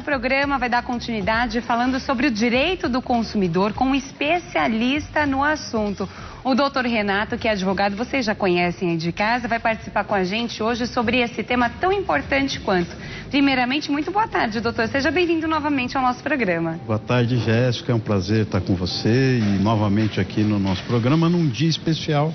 nosso programa vai dar continuidade falando sobre o direito do consumidor com um especialista no assunto. O doutor Renato, que é advogado, vocês já conhecem aí de casa, vai participar com a gente hoje sobre esse tema tão importante quanto. Primeiramente, muito boa tarde, doutor. Seja bem-vindo novamente ao nosso programa. Boa tarde, Jéssica. É um prazer estar com você e novamente aqui no nosso programa num dia especial,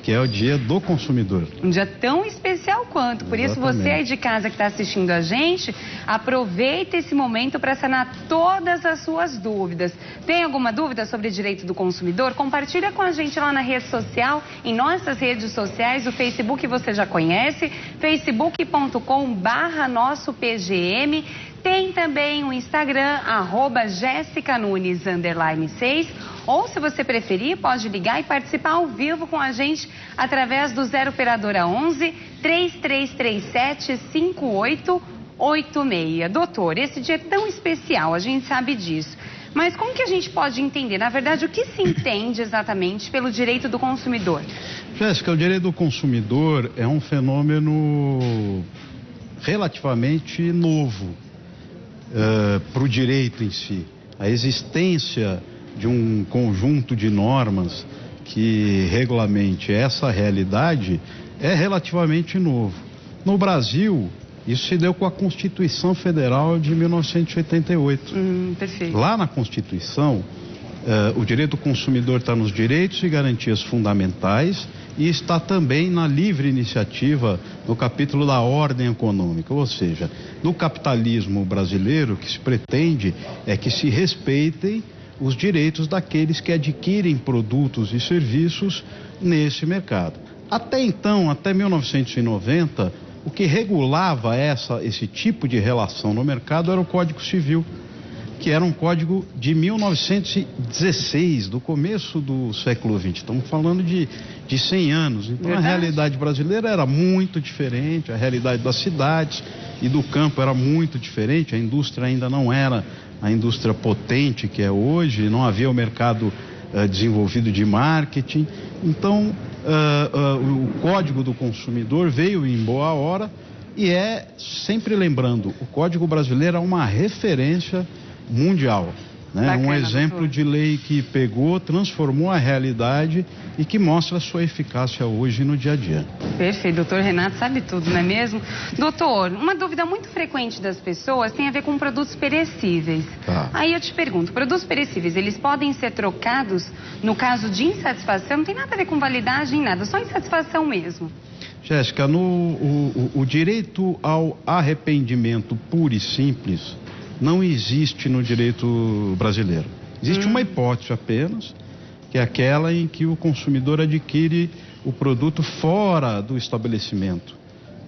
que é o Dia do Consumidor. Um dia tão especial quanto. Por isso, você aí de casa que está assistindo a gente, aproveita esse momento para sanar todas as suas dúvidas. Tem alguma dúvida sobre direito do consumidor? Compartilha com a gente lá na rede social, em nossas redes sociais. O Facebook você já conhece, facebook.com/nossopgm. Tem também o Instagram, @JessicaNunes_6. Ou, se você preferir, pode ligar e participar ao vivo com a gente através do 0 Operadora 11 3337 5886. Doutor, esse dia é tão especial, a gente sabe disso. Mas como que a gente pode entender, na verdade, o que se entende exatamente pelo direito do consumidor? Jéssica, o direito do consumidor é um fenômeno relativamente novo para o direito em si. A existência de um conjunto de normas que regulamente essa realidade é relativamente novo. No Brasil, isso se deu com a Constituição Federal de 1988. Perfeito. Lá na Constituição, o direito do consumidor está nos direitos e garantias fundamentais e está também na livre iniciativa no capítulo da ordem econômica, ou seja, no capitalismo brasileiro, o que se pretende é que se respeitem os direitos daqueles que adquirem produtos e serviços nesse mercado. Até então, até 1990, o que regulava esse tipo de relação no mercado era o Código Civil, que era um código de 1916, do começo do século XX. Estamos falando de 100 anos. Então, a realidade brasileira era muito diferente, a realidade das cidades e do campo era muito diferente, a indústria ainda não era a indústria potente que é hoje, não havia o mercado desenvolvido de marketing. Então, o Código do Consumidor veio em boa hora e sempre lembrando, o Código brasileiro é uma referência mundial, né? Um exemplo de lei que pegou, transformou a realidade e que mostra a sua eficácia hoje no dia a dia. Perfeito, doutor Renato sabe tudo, não é mesmo? Doutor, uma dúvida muito frequente das pessoas tem a ver com produtos perecíveis. Aí eu te pergunto, produtos perecíveis, eles podem ser trocados no caso de insatisfação? Não tem nada a ver com validade nem nada, só insatisfação mesmo. Jéssica, o direito ao arrependimento puro e simples não existe no direito brasileiro. Existe uma hipótese apenas, que é aquela em que o consumidor adquire o produto fora do estabelecimento.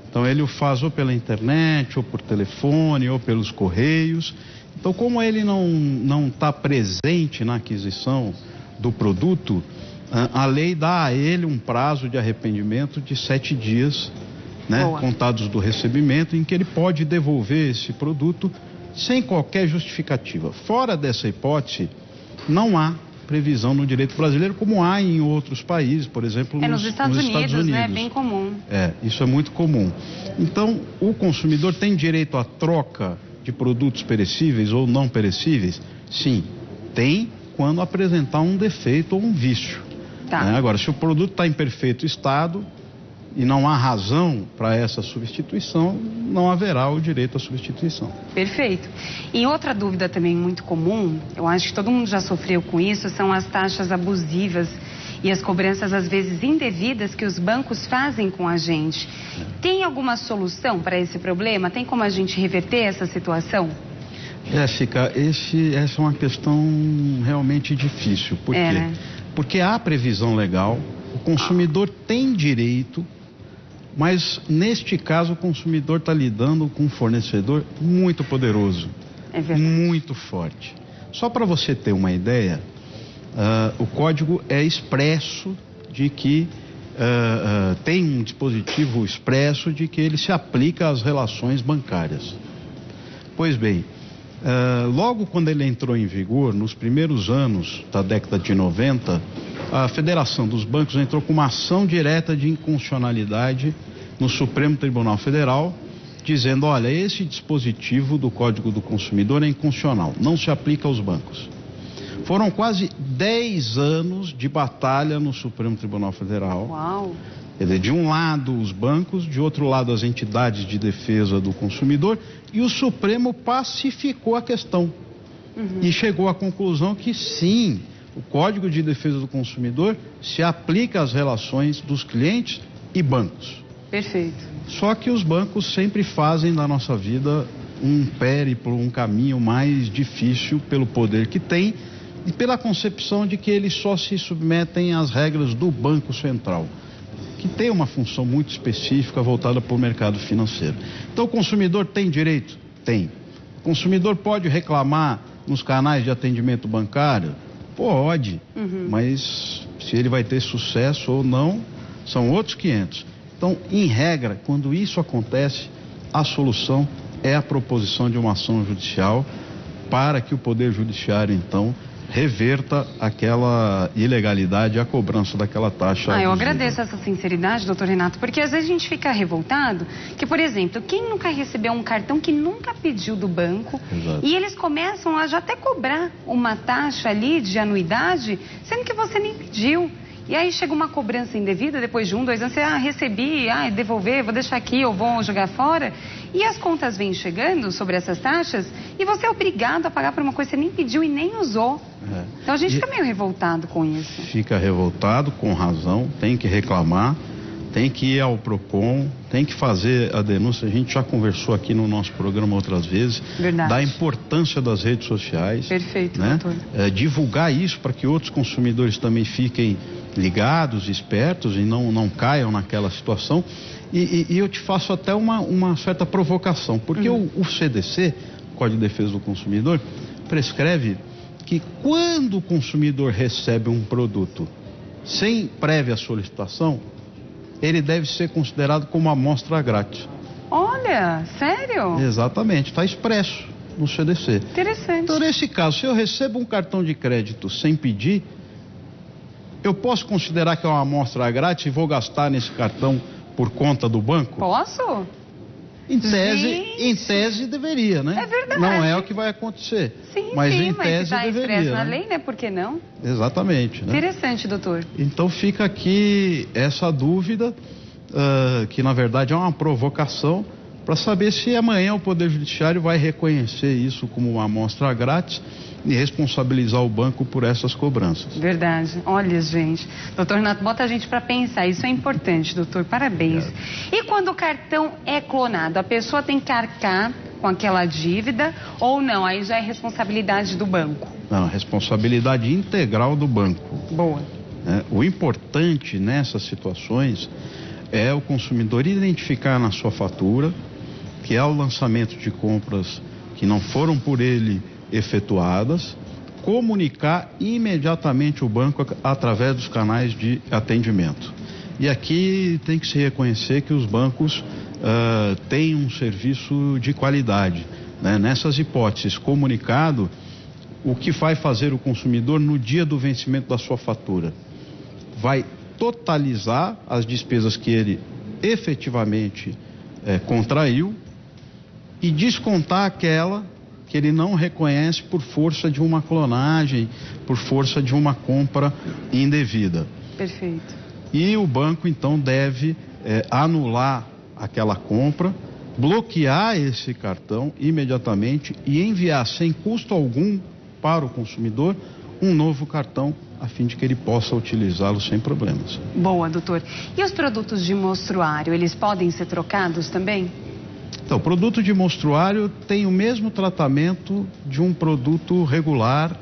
Então ele o faz ou pela internet, ou por telefone, ou pelos correios. Então, como ele não está presente na aquisição do produto, a lei dá a ele um prazo de arrependimento de 7 dias, né, contados do recebimento, em que ele pode devolver esse produto sem qualquer justificativa. Fora dessa hipótese, não há previsão no direito brasileiro, como há em outros países, por exemplo, nos Estados Unidos, né? É bem comum. Isso é muito comum. Então, o consumidor tem direito à troca de produtos perecíveis ou não perecíveis? Sim, tem, quando apresentar um defeito ou um vício. Agora, se o produto está em perfeito estado e não há razão para essa substituição, não haverá o direito à substituição. Perfeito. E outra dúvida também muito comum, eu acho que todo mundo já sofreu com isso, são as taxas abusivas e as cobranças às vezes indevidas que os bancos fazem com a gente. Tem alguma solução para esse problema? Tem como a gente reverter essa situação? Jéssica, essa é uma questão realmente difícil. Por quê? Né? Porque há previsão legal, o consumidor tem direito, mas neste caso o consumidor está lidando com um fornecedor muito poderoso, muito forte. Só para você ter uma ideia, o código é expresso de que tem um dispositivo expresso de que ele se aplica às relações bancárias. Pois bem, logo quando ele entrou em vigor, nos primeiros anos da década de 90, a Federação dos Bancos entrou com uma ação direta de inconstitucionalidade no Supremo Tribunal Federal dizendo, olha, esse dispositivo do Código do Consumidor é inconstitucional, não se aplica aos bancos. Foram quase 10 anos de batalha no Supremo Tribunal Federal. Uau! Quer dizer, de um lado os bancos, de outro lado as entidades de defesa do consumidor, e o Supremo pacificou a questão. E chegou à conclusão que sim, o Código de Defesa do Consumidor se aplica às relações dos clientes e bancos. Perfeito. Só que os bancos sempre fazem da nossa vida um périplo, um caminho mais difícil pelo poder que tem e pela concepção de que eles só se submetem às regras do Banco Central, que tem uma função muito específica voltada para o mercado financeiro. Então, o consumidor tem direito? Tem. O consumidor pode reclamar nos canais de atendimento bancário? Pode, mas se ele vai ter sucesso ou não, são outros 500. Então, em regra, quando isso acontece, a solução é a proposição de uma ação judicial para que o Poder Judiciário, então, reverta aquela ilegalidade, a cobrança daquela taxa. Eu agradeço essa sinceridade, doutor Renato, porque às vezes a gente fica revoltado que, por exemplo, quem nunca recebeu um cartão que nunca pediu do banco, Exato. E eles começam a já até cobrar uma taxa ali de anuidade, sendo que você nem pediu. E aí chega uma cobrança indevida depois de 1, 2 anos, você, recebi, devolver, vou deixar aqui, ou vou jogar fora. E as contas vêm chegando sobre essas taxas e você é obrigado a pagar por uma coisa que você nem pediu e nem usou. Então a gente fica meio revoltado com isso. Fica revoltado, com razão, tem que reclamar, tem que ir ao PROCON, tem que fazer a denúncia. A gente já conversou aqui no nosso programa outras vezes. Verdade. Da importância das redes sociais. Perfeito, né? doutor. Divulgar isso para que outros consumidores também fiquem ligados, espertos e não caiam naquela situação. E eu te faço até uma certa provocação, porque o CDC, Código de Defesa do Consumidor, prescreve que quando o consumidor recebe um produto sem prévia solicitação, ele deve ser considerado como amostra grátis. Olha, sério? Exatamente, está expresso no CDC. Interessante. Então, nesse caso, se eu recebo um cartão de crédito sem pedir, eu posso considerar que é uma amostra grátis e vou gastar nesse cartão por conta do banco? Posso? Em tese deveria, né? É verdade. Não é o que vai acontecer. Sim, mas sim, em mas tese está deveria. expresso na né? lei, né? Por que não? Exatamente. Né? Interessante, doutor. Então fica aqui essa dúvida, que na verdade é uma provocação, para saber se amanhã o Poder Judiciário vai reconhecer isso como uma amostra grátis e responsabilizar o banco por essas cobranças. Verdade. Olha, gente, doutor Renato, bota a gente para pensar. Isso é importante, doutor. Parabéns. E quando o cartão é clonado, a pessoa tem que arcar com aquela dívida ou não? Aí já é responsabilidade do banco. Não, responsabilidade integral do banco. Boa. O importante nessas situações é o consumidor identificar na sua fatura que há o lançamento de compras que não foram por ele efetuadas, comunicar imediatamente o banco através dos canais de atendimento. E aqui tem que se reconhecer que os bancos têm um serviço de qualidade. Né? Nessas hipóteses, comunicado, o que vai fazer o consumidor no dia do vencimento da sua fatura? Vai totalizar as despesas que ele efetivamente contraiu e descontar aquela que ele não reconhece por força de uma clonagem, por força de uma compra indevida. Perfeito. E o banco, então, deve anular aquela compra, bloquear esse cartão imediatamente e enviar sem custo algum para o consumidor um novo cartão, a fim de que ele possa utilizá-lo sem problemas. Boa, doutor. E os produtos de mostruário, eles podem ser trocados também? Então, o produto de mostruário tem o mesmo tratamento de um produto regular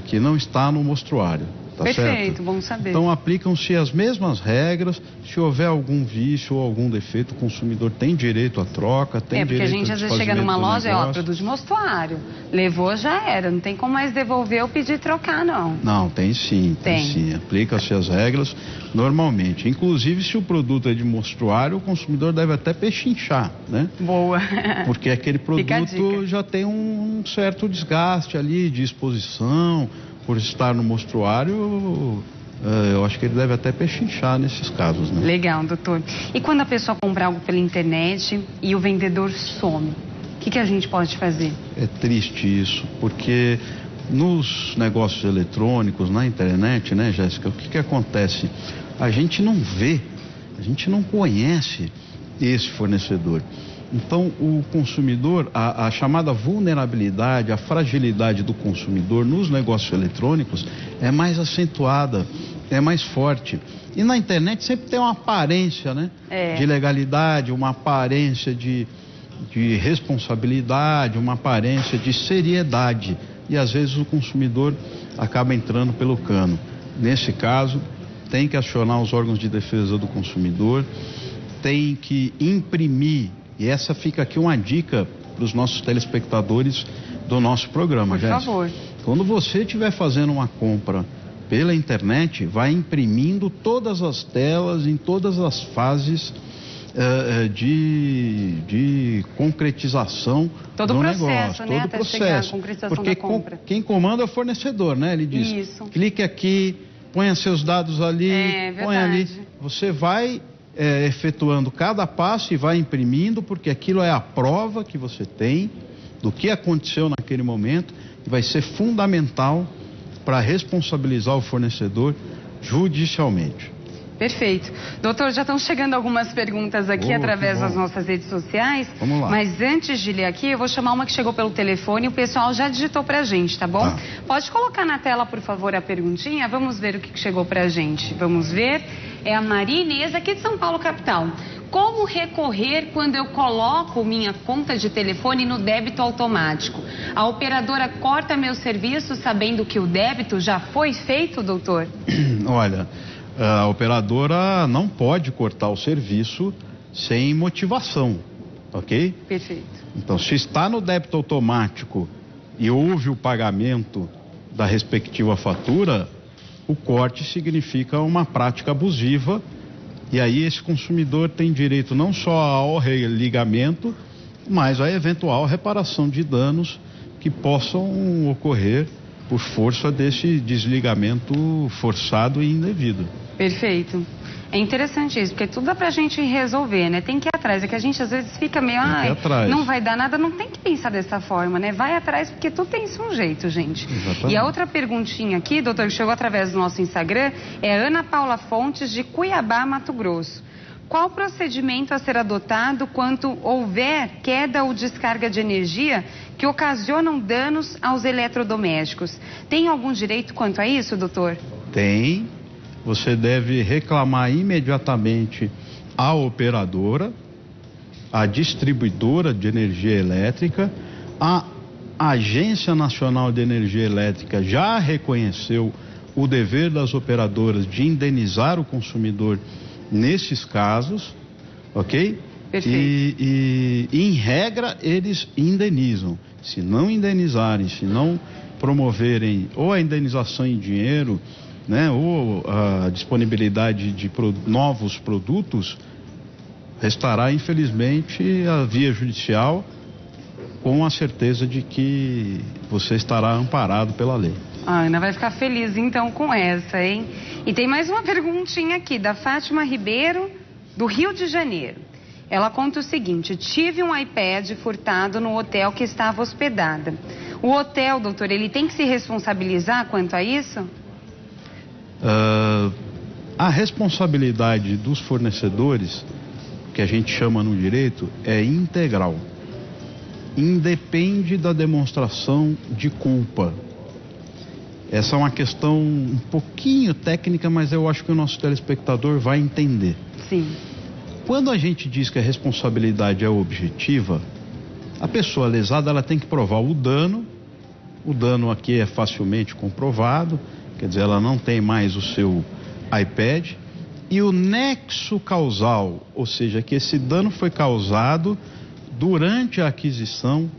que não está no mostruário. Tá Perfeito, certo? bom saber. Então aplicam-se as mesmas regras. Se houver algum vício ou algum defeito, o consumidor tem direito à troca, tem porque direito a gente às vezes chega numa loja e produto de mostruário. Levou, já era. Não tem como mais devolver ou pedir trocar, não. Não, tem sim, tem sim. Aplica-se as regras normalmente. Inclusive, se o produto é de mostruário, o consumidor deve até pechinchar, né? Boa. Porque aquele produto já tem um certo desgaste ali de exposição. Por estar no mostruário, eu acho que ele deve até pechinchar nesses casos, né? Legal, doutor. E quando a pessoa compra algo pela internet e o vendedor some, o que a gente pode fazer? É triste isso, porque nos negócios eletrônicos, na internet, né, Jéssica, o que acontece? A gente não vê, a gente não conhece esse fornecedor. Então, o consumidor, a chamada vulnerabilidade, a fragilidade do consumidor nos negócios eletrônicos é mais acentuada, é mais forte. E na internet sempre tem uma aparência, né? De legalidade, uma aparência de responsabilidade, uma aparência de seriedade. E às vezes o consumidor acaba entrando pelo cano. Nesse caso, tem que acionar os órgãos de defesa do consumidor, tem que imprimir. E essa fica aqui uma dica para os nossos telespectadores do nosso programa, Jéssica. Por favor. Quando você estiver fazendo uma compra pela internet, vai imprimindo todas as telas em todas as fases de concretização todo do processo, negócio. Né? Todo Até processo. Chegar à concretização porque da compra. Quem comanda é o fornecedor, né? Ele diz, isso. Clique aqui, ponha seus dados ali, põe ali. Você vai efetuando cada passo e vai imprimindo, porque aquilo é a prova que você tem do que aconteceu naquele momento e vai ser fundamental para responsabilizar o fornecedor judicialmente. Perfeito. Doutor, já estão chegando algumas perguntas aqui através das nossas redes sociais. Vamos lá. Mas antes de ler aqui, eu vou chamar uma que chegou pelo telefone e o pessoal já digitou pra gente, tá bom? Pode colocar na tela, por favor, a perguntinha. Vamos ver o que chegou pra gente. Vamos ver. É a Maria Inês, aqui de São Paulo, capital. Como recorrer quando eu coloco minha conta de telefone no débito automático? A operadora corta meu serviço sabendo que o débito já foi feito, doutor? Olha, a operadora não pode cortar o serviço sem motivação, ok? Perfeito. Então, se está no débito automático e houve o pagamento da respectiva fatura, o corte significa uma prática abusiva. E aí esse consumidor tem direito não só ao religamento, mas à eventual reparação de danos que possam ocorrer por força desse desligamento forçado e indevido. Perfeito. É interessante isso, porque tudo dá pra gente resolver, né? Tem que ir atrás, é que a gente às vezes fica meio, não vai dar nada, não tem que pensar dessa forma, né? Vai atrás, porque tudo tem um jeito, gente. Exatamente. E a outra perguntinha aqui, doutor, que chegou através do nosso Instagram, é a Ana Paula Fontes, de Cuiabá, Mato Grosso. Qual o procedimento a ser adotado quando houver queda ou descarga de energia que ocasionam danos aos eletrodomésticos? Tem algum direito quanto a isso, doutor? Tem. Você deve reclamar imediatamente à operadora, à distribuidora de energia elétrica. A Agência Nacional de Energia Elétrica já reconheceu o dever das operadoras de indenizar o consumidor nesses casos, ok? Perfeito. E em regra, eles indenizam. Se não indenizarem, se não promoverem ou a indenização em dinheiro, né, ou a disponibilidade de novos produtos, restará, infelizmente, a via judicial, com a certeza de que você estará amparado pela lei. A Ana vai ficar feliz, então, com essa, hein? E tem mais uma perguntinha aqui, da Fátima Ribeiro, do Rio de Janeiro. Ela conta o seguinte: tive um iPad furtado no hotel que estava hospedada. O hotel, doutor, ele tem que se responsabilizar quanto a isso? A responsabilidade dos fornecedores, que a gente chama no direito, é integral. Independe da demonstração de culpa. Essa é uma questão um pouquinho técnica, mas eu acho que o nosso telespectador vai entender. Sim. Quando a gente diz que a responsabilidade é objetiva, a pessoa lesada ela tem que provar o dano. O dano aqui é facilmente comprovado, quer dizer, ela não tem mais o seu iPad. E o nexo causal, ou seja, que esse dano foi causado durante a aquisição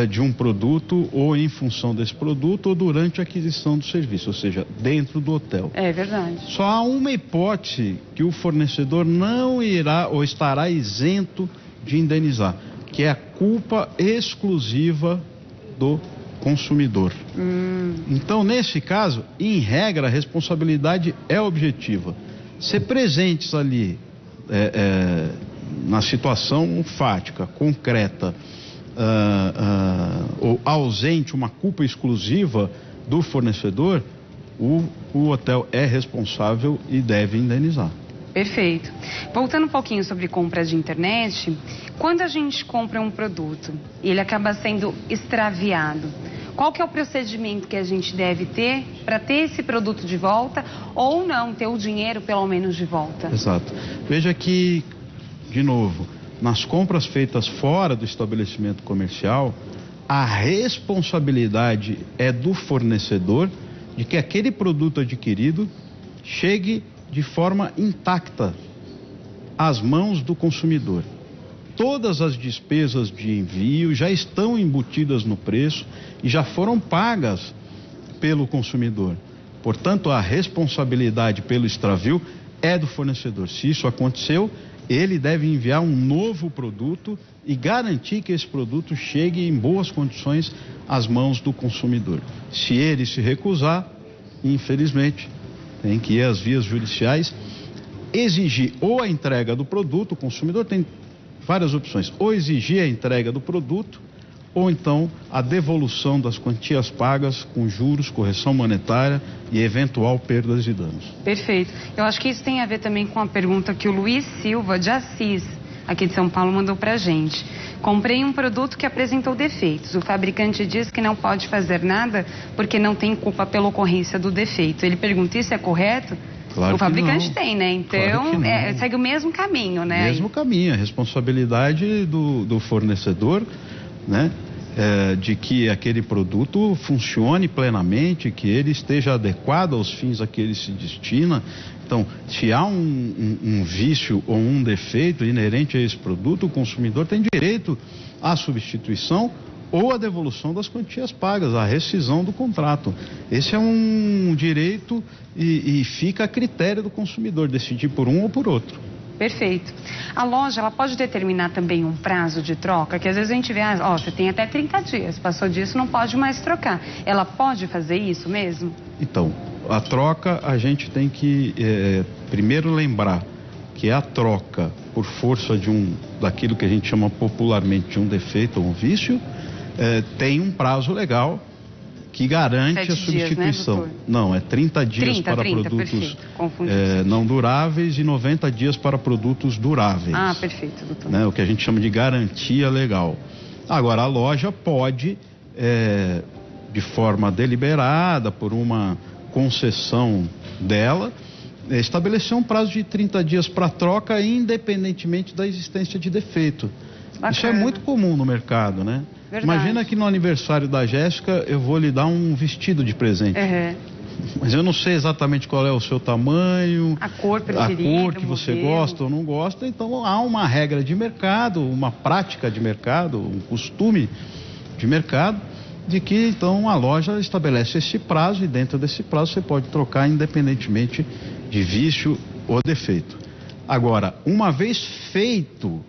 de um produto ou em função desse produto ou durante a aquisição do serviço, ou seja, dentro do hotel. É verdade. Só há uma hipótese que o fornecedor não irá ou estará isento de indenizar, que é a culpa exclusiva do consumidor. Então, nesse caso, em regra, a responsabilidade é objetiva. Ser presentes ali na situação fática, concreta, ou ausente uma culpa exclusiva do fornecedor, o hotel é responsável e deve indenizar. Perfeito. Voltando um pouquinho sobre compra de internet, quando a gente compra um produto e ele acaba sendo extraviado, qual que é o procedimento que a gente deve ter para ter esse produto de volta ou não, ter o dinheiro pelo menos de volta? Exato. Veja que, de novo, nas compras feitas fora do estabelecimento comercial, a responsabilidade é do fornecedor de que aquele produto adquirido chegue de forma intacta às mãos do consumidor. Todas as despesas de envio já estão embutidas no preço e já foram pagas pelo consumidor. Portanto, a responsabilidade pelo extravio é do fornecedor. Se isso aconteceu, ele deve enviar um novo produto e garantir que esse produto chegue em boas condições às mãos do consumidor. Se ele se recusar, infelizmente, tem que ir às vias judiciais, exigir ou a entrega do produto. O consumidor tem várias opções: ou exigir a entrega do produto, ou então a devolução das quantias pagas com juros, correção monetária e eventual perdas e danos. Perfeito. Eu acho que isso tem a ver também com a pergunta que o Luiz Silva de Assis, aqui de São Paulo, mandou pra gente. Comprei um produto que apresentou defeitos. O fabricante diz que não pode fazer nada porque não tem culpa pela ocorrência do defeito. Ele pergunta: isso é correto? Claro o fabricante que não. Tem, né? Então, Claro segue o mesmo caminho, né? Mesmo caminho, a responsabilidade do fornecedor, né? De que aquele produto funcione plenamente, que ele esteja adequado aos fins a que ele se destina. Então, se há um vício ou um defeito inerente a esse produto, o consumidor tem direito à substituição ou à devolução das quantias pagas, à rescisão do contrato. Esse é um direito e fica a critério do consumidor decidir por um ou por outro. Perfeito. A loja, ela pode determinar também um prazo de troca, que às vezes a gente vê, você tem até 30 dias, passou disso, não pode mais trocar. Ela pode fazer isso mesmo? Então, a troca, a gente tem que primeiro lembrar que a troca por força daquilo que a gente chama popularmente de um defeito ou um vício, tem um prazo legal que garante a substituição. Dias, né, não, é 30 dias para produtos não duráveis e 90 dias para produtos duráveis. Ah, perfeito, doutor. Né, o que a gente chama de garantia legal. Agora, a loja pode, de forma deliberada, por uma concessão dela, estabelecer um prazo de 30 dias para troca, independentemente da existência de defeito. Bacana. Isso é muito comum no mercado, né? Verdade. Imagina que no aniversário da Jéssica eu vou lhe dar um vestido de presente. Mas eu não sei exatamente qual é o seu tamanho, a cor preferida, a cor que você gosta ou não gosta. Então há uma regra de mercado, uma prática de mercado, um costume de mercado, de que então a loja estabelece esse prazo e dentro desse prazo você pode trocar independentemente de vício ou defeito. Agora, uma vez feita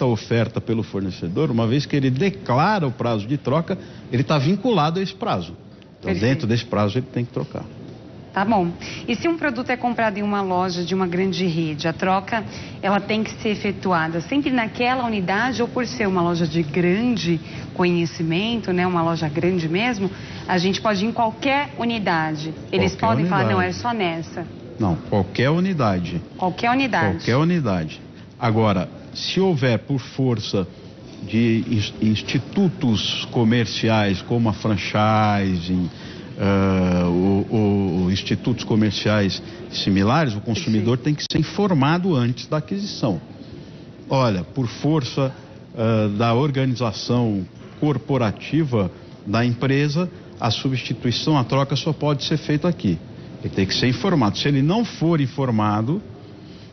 a oferta pelo fornecedor, uma vez que ele declara o prazo de troca, ele está vinculado a esse prazo. Então, perfeito, dentro desse prazo ele tem que trocar. Tá bom. E se um produto é comprado em uma loja de uma grande rede, a troca, ela tem que ser efetuada sempre naquela unidade, ou por ser uma loja de grande conhecimento, né, uma loja grande mesmo, a gente pode ir em qualquer unidade. Eles podem falar, não, é só nessa. Não, qualquer unidade. Qualquer unidade. Qualquer unidade. Agora, se houver por força de institutos comerciais como a franchising, ou institutos comerciais similares, o consumidor tem que ser informado antes da aquisição. Olha, por força da organização corporativa da empresa, a substituição, a troca só pode ser feita aqui. Ele tem que ser informado. Se ele não for informado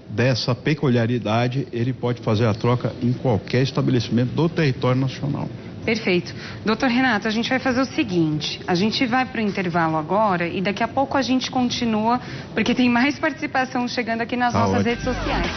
dessa peculiaridade, ele pode fazer a troca em qualquer estabelecimento do território nacional. Perfeito. Doutor Renato, a gente vai fazer o seguinte, a gente vai para o intervalo agora e daqui a pouco a gente continua, porque tem mais participação chegando aqui nas nossas redes sociais.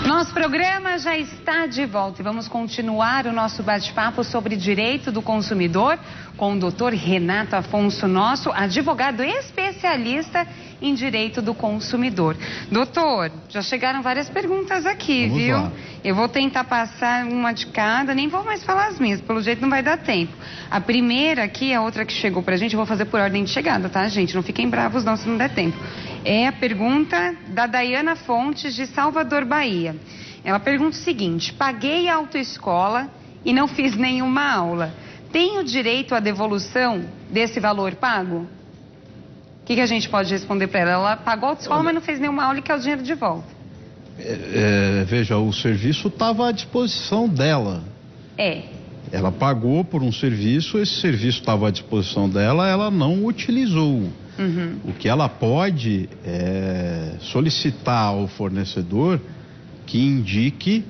Nós programa já está de volta e vamos continuar o nosso bate-papo sobre direito do consumidor com o doutor Renato Afonso, nosso advogado especialista em direito do consumidor. Doutor, já chegaram várias perguntas aqui, vamos viu? Lá. Eu vou tentar passar uma de cada, nem vou mais falar as minhas, pelo jeito não vai dar tempo. A primeira aqui, a outra que chegou pra gente, eu vou fazer por ordem de chegada, tá, gente? Não fiquem bravos não se não der tempo. É a pergunta da Dayana Fontes, de Salvador, Bahia. Ela pergunta o seguinte: paguei a autoescola e não fiz nenhuma aula. Tenho direito à devolução desse valor pago? O que a gente pode responder para ela? Ela pagou a autoescola, mas não fez nenhuma aula e quer o dinheiro de volta. Veja, o serviço estava à disposição dela. Ela pagou por um serviço, esse serviço estava à disposição dela, ela não o utilizou. O que ela pode é solicitar ao fornecedor que indique,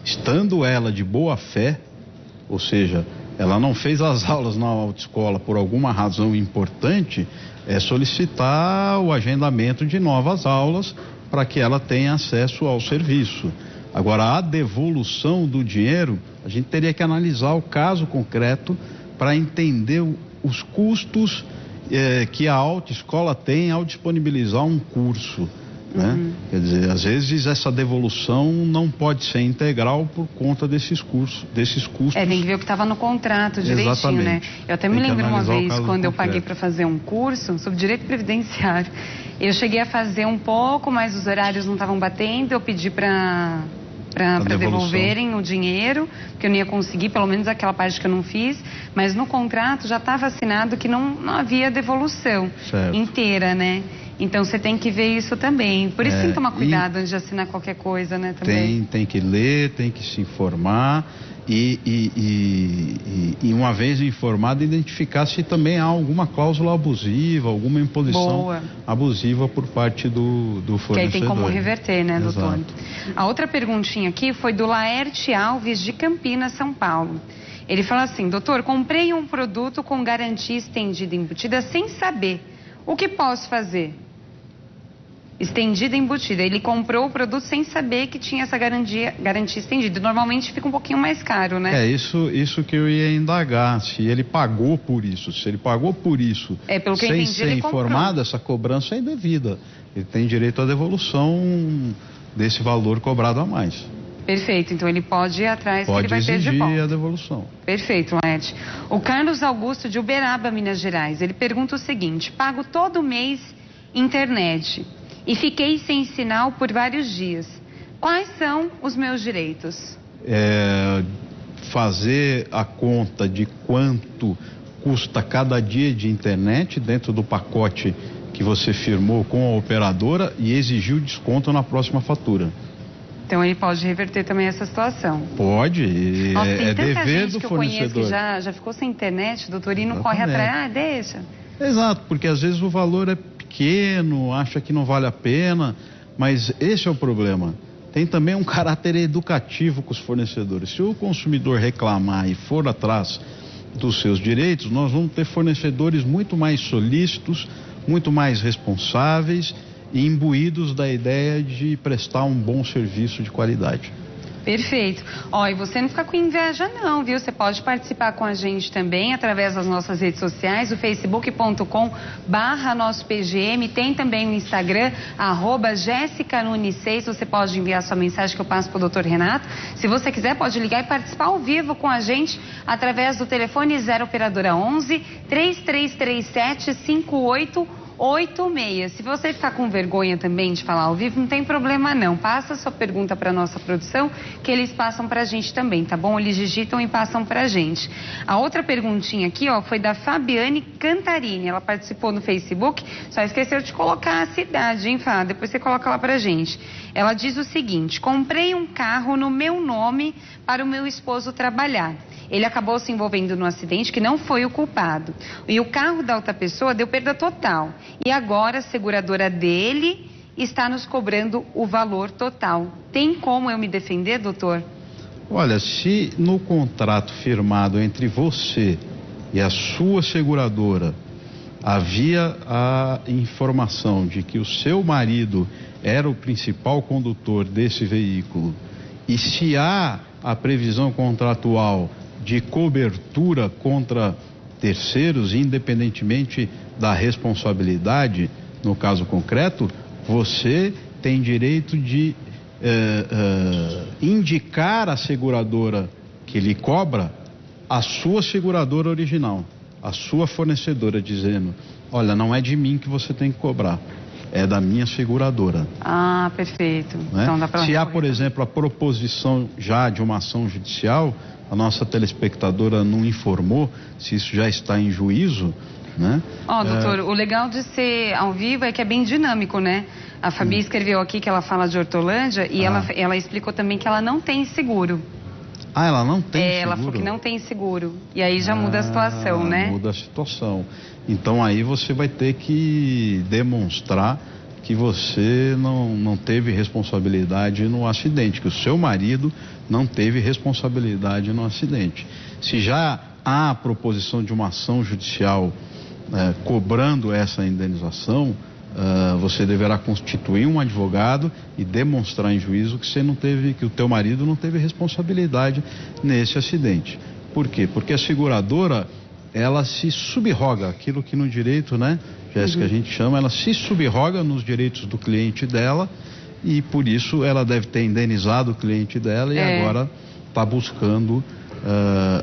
estando ela de boa fé, ou seja, ela não fez as aulas na autoescola por alguma razão importante, é solicitar o agendamento de novas aulas para que ela tenha acesso ao serviço. Agora, a devolução do dinheiro, a gente teria que analisar o caso concreto para entender os custos que a autoescola tem ao disponibilizar um curso, né? Quer dizer, às vezes essa devolução não pode ser integral por conta desses custos. Tem que ver o que estava no contrato direitinho, exatamente, né? Eu até me lembro uma vez, quando eu paguei para fazer um curso sobre direito previdenciário, eu cheguei a fazer um pouco, mas os horários não estavam batendo, eu pedi para devolverem o dinheiro, porque eu não ia conseguir, pelo menos aquela parte que eu não fiz, mas no contrato já estava assinado que não havia devolução inteira, né? Então você tem que ver isso também. Por isso tem que tomar cuidado antes de assinar qualquer coisa, né? Também. Tem que ler, tem que se informar e uma vez informado, identificar se também há alguma cláusula abusiva, alguma imposição abusiva por parte do fornecedor. Que aí tem como reverter, né, doutor? A outra perguntinha aqui foi do Laerte Alves, de Campinas, São Paulo. Ele fala assim: doutor, comprei um produto com garantia estendida e embutida sem saber. O que posso fazer? Estendida e embutida. Ele comprou o produto sem saber que tinha essa garantia estendida. Normalmente fica um pouquinho mais caro, né? Isso que eu ia indagar. Se ele pagou por isso. Se ele pagou por isso pelo que sem entendi, ser informado, essa cobrança é indevida. Ele tem direito à devolução desse valor cobrado a mais. Perfeito, então ele pode ir atrás, que ele vai ter de volta. Pode exigir a devolução. Perfeito, Laerte. O Carlos Augusto, de Uberaba, Minas Gerais, ele pergunta o seguinte: pago todo mês internet e fiquei sem sinal por vários dias. Quais são os meus direitos? Fazer a conta de quanto custa cada dia de internet dentro do pacote que você firmou com a operadora e exigir o desconto na próxima fatura. Então ele pode reverter também essa situação. Pode, Nossa, tem tanta dever gente do que eu fornecedor. conheço que já ficou sem internet, doutor, e não corre atrás, deixa. Exato, porque às vezes o valor é pequeno, acha que não vale a pena, mas esse é o problema. Tem também um caráter educativo com os fornecedores. Se o consumidor reclamar e for atrás dos seus direitos, nós vamos ter fornecedores muito mais solícitos, muito mais responsáveis e imbuídos da ideia de prestar um bom serviço de qualidade. Perfeito. E você não fica com inveja não, viu? Você pode participar com a gente também através das nossas redes sociais, o facebook.com/nossopgm, tem também o Instagram, @JessicaNunes6, você pode enviar sua mensagem que eu passo para o doutor Renato. Se você quiser, pode ligar e participar ao vivo com a gente através do telefone 0 operadora 11 3337 5886. Se você ficar com vergonha também de falar ao vivo, não tem problema não. Passa a sua pergunta para nossa produção, que eles passam para a gente também, tá bom? Eles digitam e passam para a gente. A outra perguntinha aqui, foi da Fabiane Cantarini. Ela participou no Facebook, só esqueceu de colocar a cidade, hein, Fá? Depois você coloca lá pra gente. Ela diz o seguinte: comprei um carro no meu nome para o meu esposo trabalhar. Ele acabou se envolvendo num acidente que não foi o culpado. E o carro da outra pessoa deu perda total. E agora a seguradora dele está nos cobrando o valor total. Tem como eu me defender, doutor? Olha, se no contrato firmado entre você e a sua seguradora havia a informação de que o seu marido era o principal condutor desse veículo, e se há a previsão contratual de cobertura contra terceiros, independentemente da responsabilidade, no caso concreto, você tem direito de indicar à seguradora que lhe cobra a sua seguradora original, a sua fornecedora, dizendo: olha, não é de mim que você tem que cobrar, é da minha seguradora. Ah, perfeito. Né? Então dá pra Se há, por exemplo, a proposição já de uma ação judicial, a nossa telespectadora não informou se isso já está em juízo, né? Doutor, o legal de ser ao vivo é que é bem dinâmico, né? A Fabi escreveu aqui que ela fala de Hortolândia e ela explicou também que ela não tem seguro. Ah, ela não tem seguro? Ela falou que não tem seguro. E aí já muda a situação, né? Muda a situação. Então aí você vai ter que demonstrar que você não teve responsabilidade no acidente, que o seu marido não teve responsabilidade no acidente. Se já há a proposição de uma ação judicial cobrando essa indenização, você deverá constituir um advogado e demonstrar em juízo que você não teve, que o teu marido não teve responsabilidade nesse acidente. Por quê? Porque a seguradora, ela se subroga, aquilo que no direito, né, Jéssica, a gente chama, ela se subroga nos direitos do cliente dela, e por isso ela deve ter indenizado o cliente dela e agora está buscando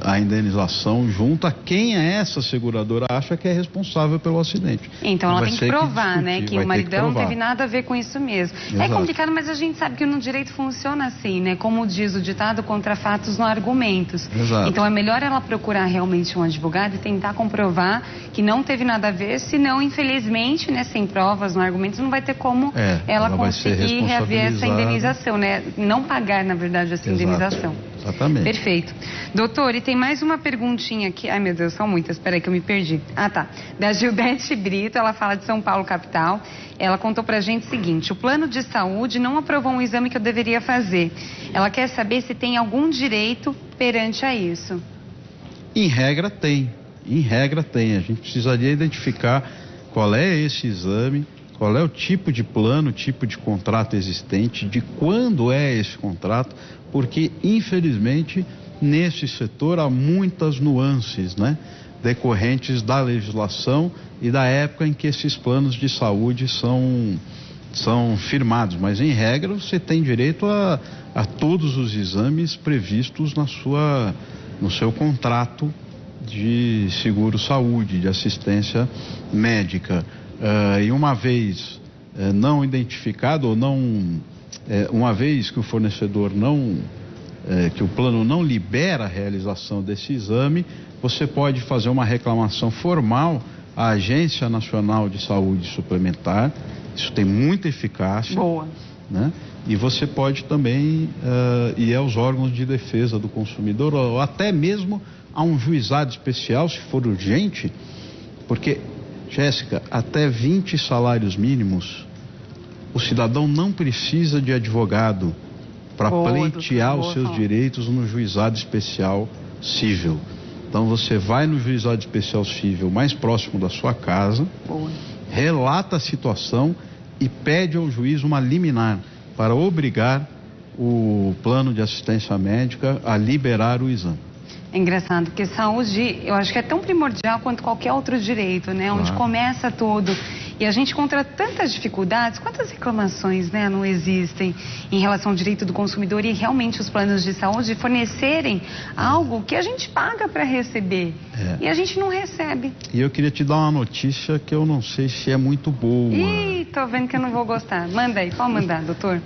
a indenização junto a quem essa seguradora acha que é responsável pelo acidente. Então ela tem que provar, né, que o maridão não teve nada a ver com isso mesmo. Exato. É complicado, mas a gente sabe que no direito funciona assim, né? Como diz o ditado, contra fatos não há argumentos. Exato. Então é melhor ela procurar realmente um advogado e tentar comprovar que não teve nada a ver, senão, infelizmente, né, sem provas, não há argumentos, não vai ter como ela conseguir reaver essa indenização, né? Não pagar, na verdade, essa indenização. Exatamente. Perfeito. Doutor, e tem mais uma perguntinha aqui. Ai, meu Deus, são muitas. Espera aí que eu me perdi. Ah, tá. Da Gildete Brito, ela fala de São Paulo, capital. Ela contou pra gente o seguinte: o plano de saúde não aprovou um exame que eu deveria fazer. Ela quer saber se tem algum direito perante a isso. Em regra tem. Em regra tem. A gente precisaria identificar qual é esse exame, qual é o tipo de plano, tipo de contrato existente, de quando é esse contrato, porque, infelizmente, nesse setor há muitas nuances, né, decorrentes da legislação e da época em que esses planos de saúde são firmados. Mas, em regra, você tem direito a todos os exames previstos no seu contrato de seguro-saúde, de assistência médica. E uma vez não identificado ou não... uma vez que o fornecedor que o plano não libera a realização desse exame, você pode fazer uma reclamação formal à Agência Nacional de Saúde Suplementar. Isso tem muita eficácia. Boa. Né? E você pode também ir aos órgãos de defesa do consumidor, ou até mesmo a um juizado especial, se for urgente, porque, Jéssica, até 20 salários mínimos, o cidadão não precisa de advogado para pleitear os seus direitos no juizado especial cível. Então você vai no juizado especial cível mais próximo da sua casa, relata a situação e pede ao juiz uma liminar para obrigar o plano de assistência médica a liberar o exame. É engraçado, porque saúde, eu acho que é tão primordial quanto qualquer outro direito, né? Claro. Onde começa tudo. E a gente encontra tantas dificuldades, quantas reclamações, né, não existem em relação ao direito do consumidor e realmente os planos de saúde fornecerem algo que a gente paga para receber e a gente não recebe. E eu queria te dar uma notícia que eu não sei se é muito boa. Ih, tô vendo que eu não vou gostar. Manda aí, pode mandar, doutor.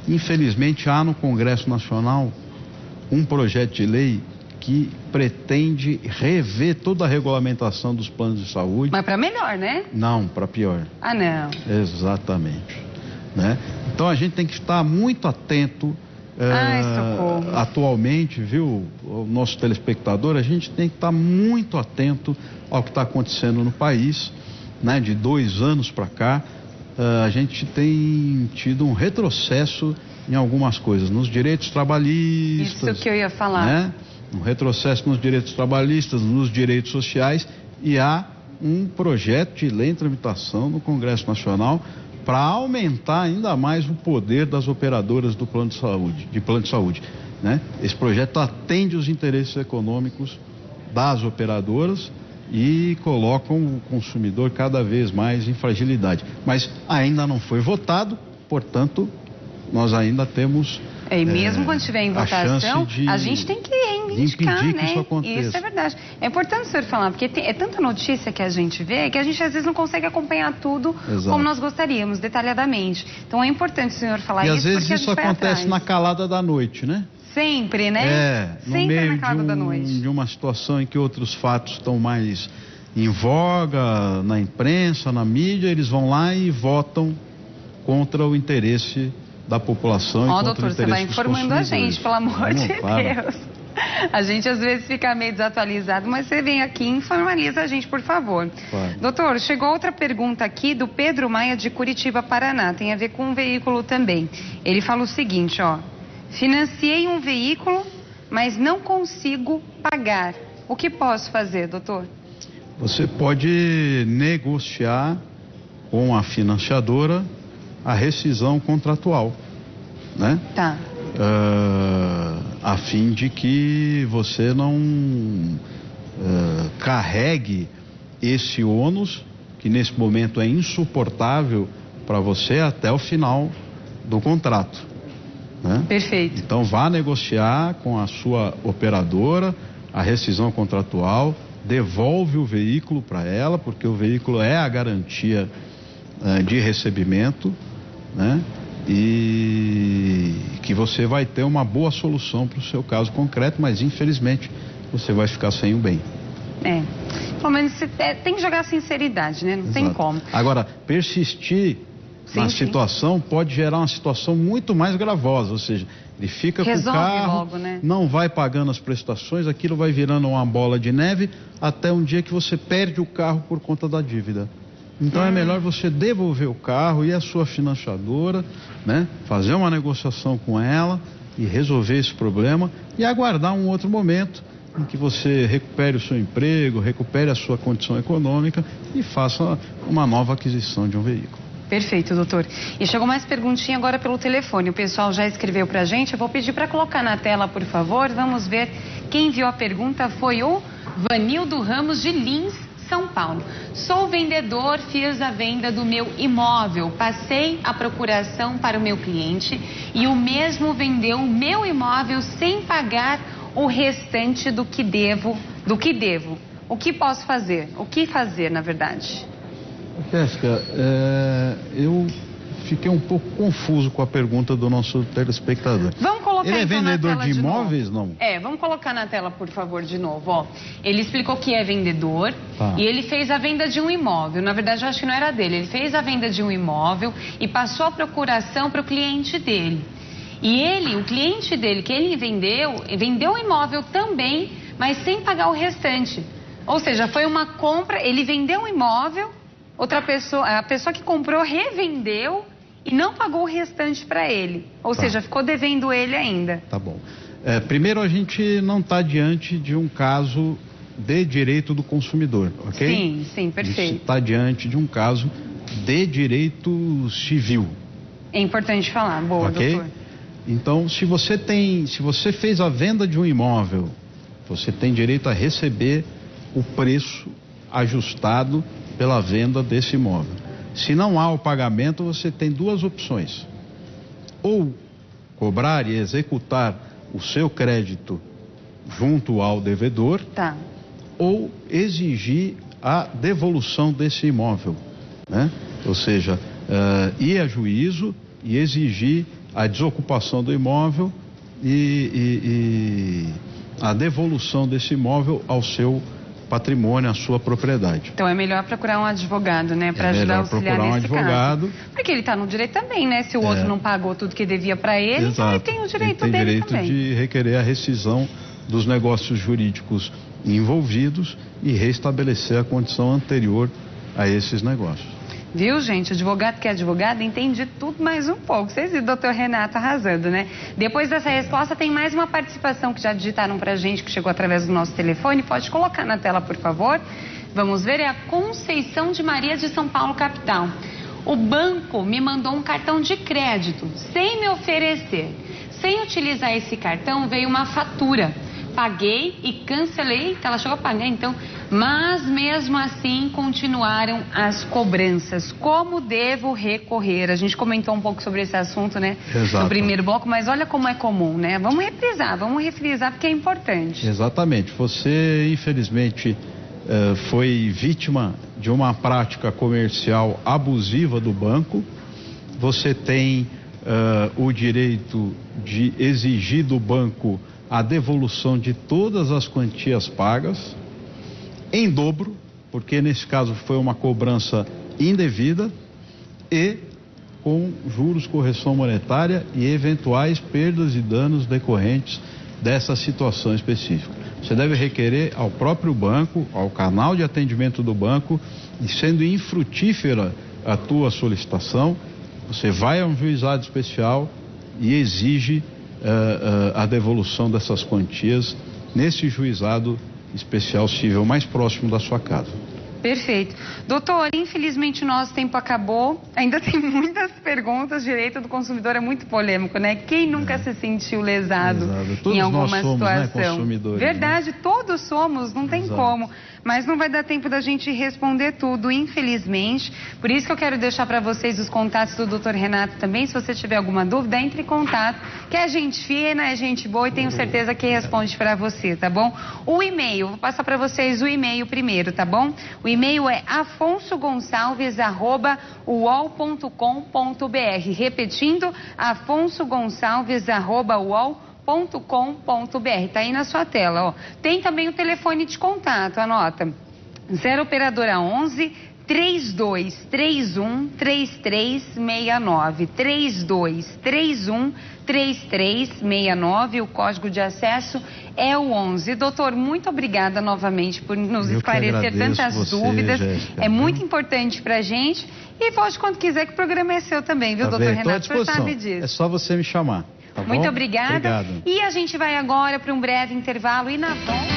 Infelizmente há no Congresso Nacional um projeto de lei que pretende rever toda a regulamentação dos planos de saúde. Mas para melhor, né? Não, para pior. Ah, não. Exatamente. Né? Então a gente tem que estar muito atento. Socorro. Atualmente, viu, o nosso telespectador, a gente tem que estar muito atento ao que está acontecendo no país, né? De 2 anos para cá, a gente tem tido um retrocesso em algumas coisas, nos direitos trabalhistas. Isso que eu ia falar. Né? Um retrocesso nos direitos trabalhistas, nos direitos sociais, e há um projeto de lei em tramitação no Congresso Nacional para aumentar ainda mais o poder das operadoras do plano de saúde, né? Esse projeto atende os interesses econômicos das operadoras e colocam o consumidor cada vez mais em fragilidade. Mas ainda não foi votado, portanto, nós ainda temos... E mesmo quando estiver em votação, a gente tem que reivindicar, impedir né? Que isso aconteça. Isso é verdade. É importante o senhor falar, porque é tanta notícia que a gente vê que a gente às vezes não consegue acompanhar tudo como nós gostaríamos, detalhadamente. Então é importante o senhor falar isso, porque às vezes isso acontece na calada da noite, né? Sempre, né? No meio na calada da noite. De uma situação em que outros fatos estão mais em voga, na imprensa, na mídia, eles vão lá e votam contra o interesse da população e contra doutor, o interesse você vai informando a gente, pelo amor de Deus. A gente às vezes fica meio desatualizado, mas você vem aqui e informaliza a gente, por favor. Doutor, chegou outra pergunta aqui do Pedro Maia de Curitiba, Paraná. Tem a ver com um veículo também. Ele fala o seguinte, ó. Financiei um veículo, mas não consigo pagar. O que posso fazer, doutor? Você pode negociar com a financiadora a rescisão contratual, né? Tá. A fim de que você não carregue esse ônus, que nesse momento é insuportável para você até o final do contrato, né? Perfeito. Então vá negociar com a sua operadora a rescisão contratual, devolve o veículo para ela, porque o veículo é a garantia de recebimento, né? E que você vai ter uma boa solução para o seu caso concreto, mas infelizmente você vai ficar sem o bem. Pelo menos tem que jogar sinceridade, né? Não tem como. Agora, persistir na situação pode gerar uma situação muito mais gravosa, ou seja, ele fica com o carro, logo, né? Não vai pagando as prestações, aquilo vai virando uma bola de neve até um dia que você perde o carro por conta da dívida. Então é melhor você devolver o carro e a sua financiadora, né? Fazer uma negociação com ela e resolver esse problema e aguardar um outro momento em que você recupere o seu emprego, recupere a sua condição econômica e faça uma nova aquisição de um veículo. Perfeito, doutor. E chegou mais perguntinha agora pelo telefone. O pessoal já escreveu pra gente. Eu vou pedir para colocar na tela, por favor. Vamos ver. Quem enviou a pergunta foi o Vanildo Ramos de Lins, São Paulo. Sou vendedor, fiz a venda do meu imóvel, passei a procuração para o meu cliente e o mesmo vendeu o meu imóvel sem pagar o restante do que devo. O que posso fazer? O que fazer, na verdade? Jéssica, eu fiquei um pouco confuso com a pergunta do nosso telespectador. Vamos colocar Ele é então vendedor na tela de imóveis, não? Vamos colocar na tela, por favor, de novo. Ó, ele explicou que é vendedor e ele fez a venda de um imóvel. Na verdade, eu acho que não era dele. Ele fez a venda de um imóvel e passou a procuração para o cliente dele. E o cliente dele, que ele vendeu o imóvel também, mas sem pagar o restante. Ou seja, foi uma compra, ele vendeu um imóvel, a pessoa que comprou revendeu e não pagou o restante para ele. Ou seja, ficou devendo ele ainda. Tá bom. Primeiro, a gente não está diante de um caso de direito do consumidor, ok? Sim, perfeito. A gente está diante de um caso de direito civil. É importante falar. Boa, doutor. Então, se você fez a venda de um imóvel, você tem direito a receber o preço ajustado pela venda desse imóvel. Se não há o pagamento, você tem duas opções: ou cobrar e executar o seu crédito junto ao devedor, ou exigir a devolução desse imóvel, né? Ou seja, ir a juízo e exigir a desocupação do imóvel e a devolução desse imóvel ao seu patrimônio, à sua propriedade. Então é melhor procurar um advogado, né, para ajudar a auxiliar nesse caso. Porque ele está no direito também, né? Se o outro não pagou tudo que devia para ele, então ele tem o direito dele também. Ele tem direito de requerer a rescisão dos negócios jurídicos envolvidos e restabelecer a condição anterior a esses negócios. Viu, gente? Advogado que é advogado entende tudo mais um pouco. Vocês viram o doutor Renato arrasando, né? Depois dessa resposta, tem mais uma participação que já digitaram pra gente, que chegou através do nosso telefone. Pode colocar na tela, por favor. Vamos ver, é a Conceição de Maria de São Paulo, capital. O banco me mandou um cartão de crédito sem me oferecer. Sem utilizar esse cartão, veio uma fatura. Paguei e cancelei, ela chegou a pagar então, mas mesmo assim continuaram as cobranças. Como devo recorrer? A gente comentou um pouco sobre esse assunto, né? Exato. No primeiro bloco, mas olha como é comum, né? Vamos refrisar porque é importante. Exatamente. Você, infelizmente, foi vítima de uma prática comercial abusiva do banco. Você tem o direito de exigir do banco a devolução de todas as quantias pagas em dobro, porque nesse caso foi uma cobrança indevida, e com juros, correção monetária e eventuais perdas e danos decorrentes dessa situação específica. Você deve requerer ao próprio banco, ao canal de atendimento do banco, e sendo infrutífera a tua solicitação, você vai a um juizado especial e exige a devolução dessas quantias nesse juizado especial civil mais próximo da sua casa. Perfeito. Doutor, infelizmente o nosso tempo acabou. Ainda tem muitas perguntas. Direito do consumidor é muito polêmico, né? Quem nunca se sentiu lesado em alguma situação? Né, consumidores, verdade, né? Todos somos, não tem como. Mas não vai dar tempo da gente responder tudo, infelizmente. Por isso que eu quero deixar para vocês os contatos do Dr. Renato também. Se você tiver alguma dúvida, entre em contato, que é gente fina, é gente boa e tenho certeza que responde para você, tá bom? O e-mail, vou passar para vocês o e-mail primeiro, tá bom? O e-mail é afonsogonçalves@uol.com.br. Repetindo, afonsogonçalves@uol.com.br. Tá aí na sua tela, ó. Tem também o telefone de contato, anota. 0 operadora 11 3231 3369. 3231 3369. O código de acesso é o 11. Doutor, muito obrigada novamente por nos esclarecer tantas dúvidas. Jéssica, é muito importante pra gente. E volte quando quiser, que o programa é seu também, viu, doutor Renato? O senhor sabe disso. É só você me chamar. Tá muito bom? obrigada. Obrigado. E a gente vai agora para um breve intervalo e na volta...